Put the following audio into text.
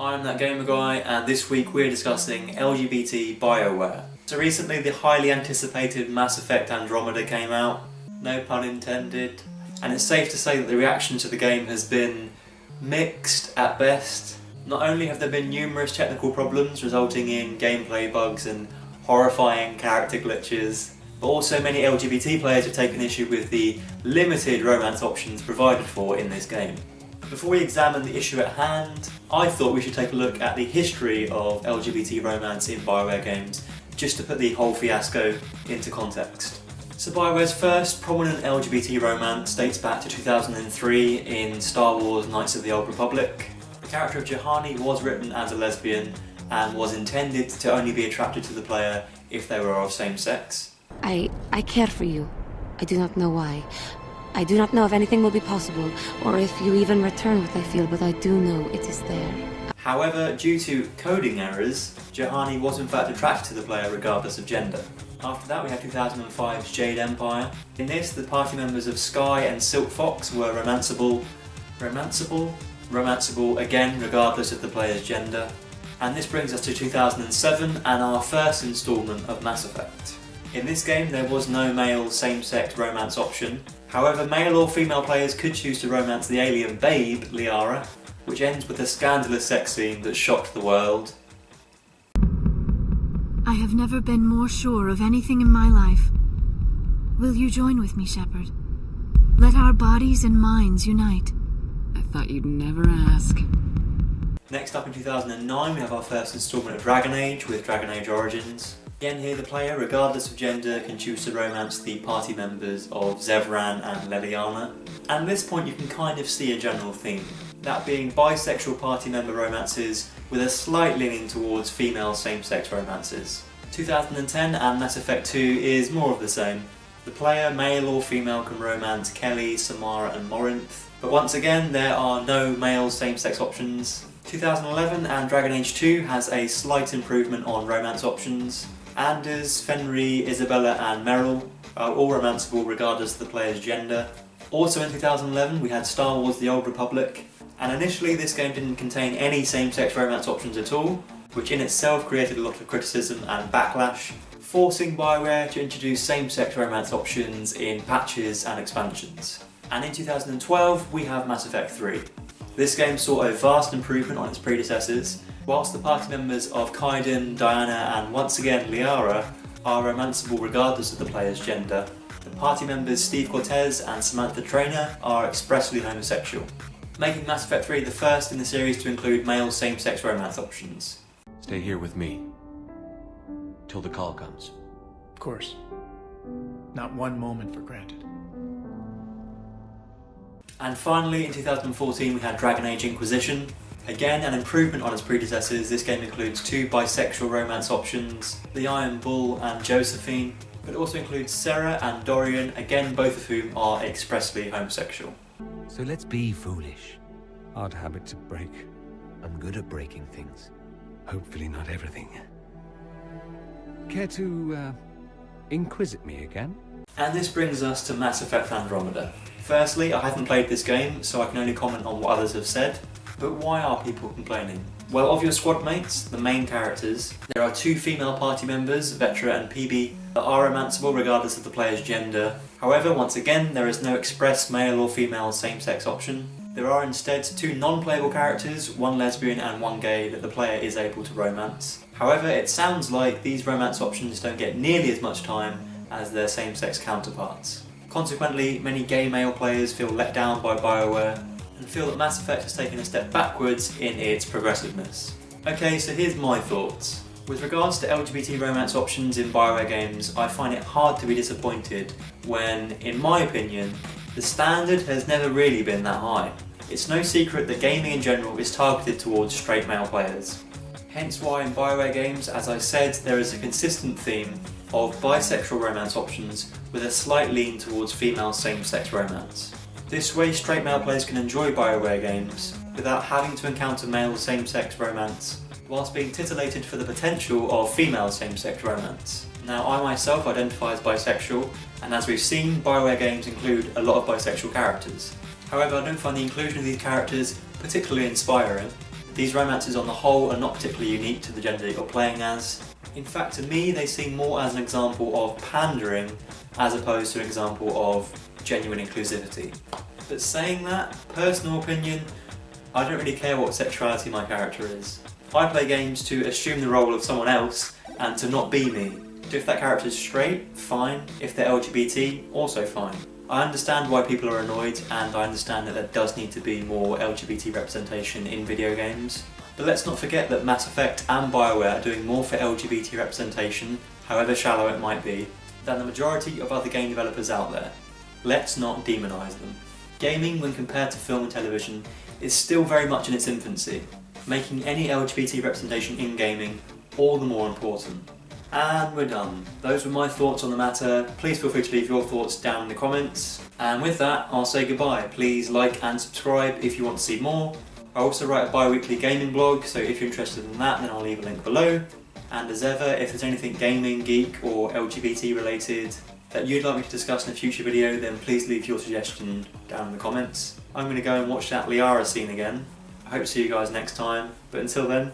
I'm that Gamer Guy, and this week we're discussing LGBT BioWare. So recently the highly anticipated Mass Effect Andromeda came out, no pun intended, and it's safe to say that the reaction to the game has been mixed at best. Not only have there been numerous technical problems resulting in gameplay bugs and horrifying character glitches, but also many LGBT players have taken issue with the limited romance options provided for in this game. Before we examine the issue at hand, I thought we should take a look at the history of LGBT romance in BioWare games, just to put the whole fiasco into context. So BioWare's first prominent LGBT romance dates back to 2003 in Star Wars Knights of the Old Republic. The character of Juhani was written as a lesbian and was intended to only be attracted to the player if they were of same sex. I care for you. I do not know why. I do not know if anything will be possible, or if you even return what I feel, but I do know it is there. However, due to coding errors, Juhani was in fact attracted to the player regardless of gender. After that we had 2005's Jade Empire. In this, the party members of Sky and Silk Fox were romanceable again regardless of the player's gender. And this brings us to 2007 and our first instalment of Mass Effect. In this game there was no male same-sex romance option. However, male or female players could choose to romance the alien babe, Liara, which ends with a scandalous sex scene that shocked the world. I have never been more sure of anything in my life. Will you join with me, Shepard? Let our bodies and minds unite. I thought you'd never ask. Next up in 2009 we have our first instalment of Dragon Age with Dragon Age Origins. Again here the player, regardless of gender, can choose to romance the party members of Zevran and Leliana. And at this point you can kind of see a general theme, that being bisexual party member romances with a slight leaning towards female same-sex romances. 2010 and Mass Effect 2 is more of the same. The player, male or female, can romance Kelly, Samara and Morinth, but once again there are no male same-sex options. 2011 and Dragon Age 2 has a slight improvement on romance options. Anders, Fenrir, Isabella and Meryl are all romanceable regardless of the player's gender. Also in 2011 we had Star Wars The Old Republic, and initially this game didn't contain any same-sex romance options at all, which in itself created a lot of criticism and backlash, forcing BioWare to introduce same-sex romance options in patches and expansions. And in 2012 we have Mass Effect 3. This game saw a vast improvement on its predecessors. Whilst the party members of Kaiden, Diana and once again Liara are romanceable regardless of the player's gender, the party members Steve Cortez and Samantha Trainer are expressly homosexual, making Mass Effect 3 the first in the series to include male same-sex romance options. Stay here with me, till the call comes. Of course. Not one moment for granted. And finally, in 2014 we had Dragon Age Inquisition. Again, an improvement on its predecessors. This game includes two bisexual romance options, the Iron Bull and Josephine, but it also includes Sarah and Dorian, again both of whom are expressly homosexual. So let's be foolish. Odd habit to break. I'm good at breaking things. Hopefully not everything. Care to, inquisit me again? And this brings us to Mass Effect Andromeda. Firstly, I haven't played this game, so I can only comment on what others have said. But why are people complaining? Well, of your squad mates, the main characters, there are two female party members, Vetra and PB, that are romanceable regardless of the player's gender. However, once again, there is no express male or female same-sex option. There are instead two non-playable characters, one lesbian and one gay, that the player is able to romance. However, it sounds like these romance options don't get nearly as much time as their same-sex counterparts. Consequently, many gay male players feel let down by BioWare and feel that Mass Effect has taken a step backwards in its progressiveness. Okay, so here's my thoughts. With regards to LGBT romance options in BioWare games, I find it hard to be disappointed when, in my opinion, the standard has never really been that high. It's no secret that gaming in general is targeted towards straight male players. Hence why in BioWare games, as I said, there is a consistent theme of bisexual romance options with a slight lean towards female same-sex romance. This way straight male players can enjoy BioWare games without having to encounter male same-sex romance, whilst being titillated for the potential of female same-sex romance. Now I myself identify as bisexual, and as we've seen, BioWare games include a lot of bisexual characters. However, I don't find the inclusion of these characters particularly inspiring. These romances on the whole are not particularly unique to the gender that you're playing as. In fact, to me, they seem more as an example of pandering as opposed to an example of genuine inclusivity. But saying that, personal opinion, I don't really care what sexuality my character is. I play games to assume the role of someone else and to not be me. If that character is straight, fine. If they're LGBT, also fine. I understand why people are annoyed, and I understand that there does need to be more LGBT representation in video games. But let's not forget that Mass Effect and BioWare are doing more for LGBT representation, however shallow it might be, than the majority of other game developers out there. Let's not demonise them. Gaming, when compared to film and television, is still very much in its infancy, making any LGBT representation in gaming all the more important. And we're done. Those were my thoughts on the matter. Please feel free to leave your thoughts down in the comments. And with that, I'll say goodbye. Please like and subscribe if you want to see more. I also write a bi-weekly gaming blog, so if you're interested in that, then I'll leave a link below. And as ever, if there's anything gaming, geek or LGBT related that you'd like me to discuss in a future video, then please leave your suggestion down in the comments. I'm going to go and watch that Liara scene again. I hope to see you guys next time, but until then,